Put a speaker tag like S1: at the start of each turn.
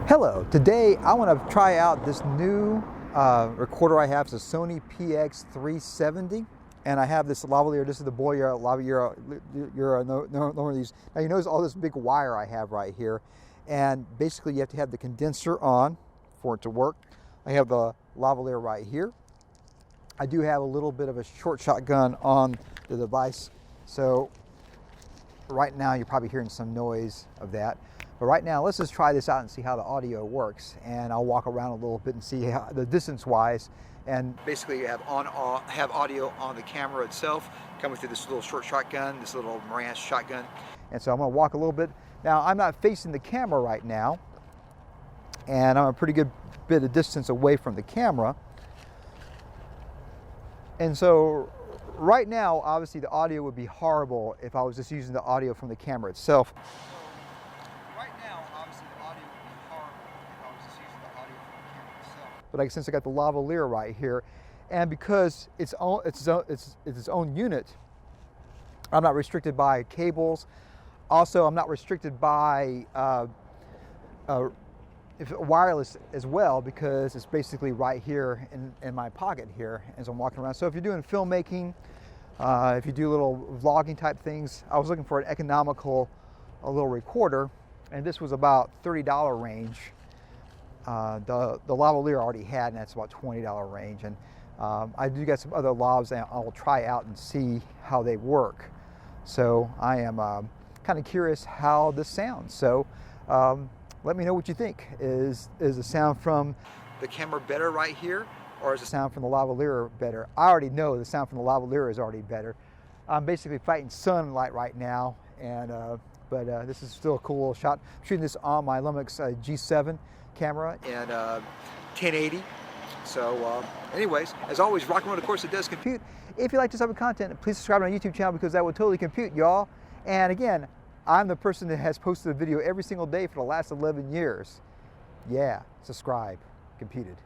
S1: Hello, today I want to try out this new recorder I have. It's a Sony PX370, and I have this lavalier. This is the BOYA Lavalier. One of these. Now you notice all this big wire I have right here, and basically you have to have the condenser on for it to work. I have the lavalier right here. I do have a little bit of a short shotgun on the device, so right now you're probably hearing some noise of that. But right now, let's just try this out and see how the audio works. And I'll walk around a little bit and see how the distance-wise. And basically, you have audio on the camera itself, coming through this little short shotgun, this little Marantz shotgun. And so I'm going to walk a little bit. Now, I'm not facing the camera right now, and I'm a pretty good bit of distance away from the camera. And so, right now, obviously, the audio would be horrible if I was just using the audio from the camera itself. But since I got the lavalier right here, and because it's its own unit, I'm not restricted by cables. Also, I'm not restricted by wireless as well, because it's basically right here in my pocket here as I'm walking around. So if you're doing filmmaking, if you do little vlogging type things, I was looking for an economical little recorder, and this was about $30 range. The lavalier I already had, and that's about $20 range. And I do got some other lavs that I'll try out and see how they work. So I am kind of curious how this sounds. So let me know what you think. Is the sound from the camera better right here, or is the sound from the lavalier better? I already know the sound from the lavalier is already better. I'm basically fighting sunlight right now, and but this is still a cool little shot. I'm shooting this on my Lumix G7 camera and 1080. So anyways, as always, rock and roll, of course, it does compute. If you like this type of content, please subscribe to my YouTube channel, because that will totally compute, y'all. And again, I'm the person that has posted a video every single day for the last 11 years. Yeah, subscribe, computed.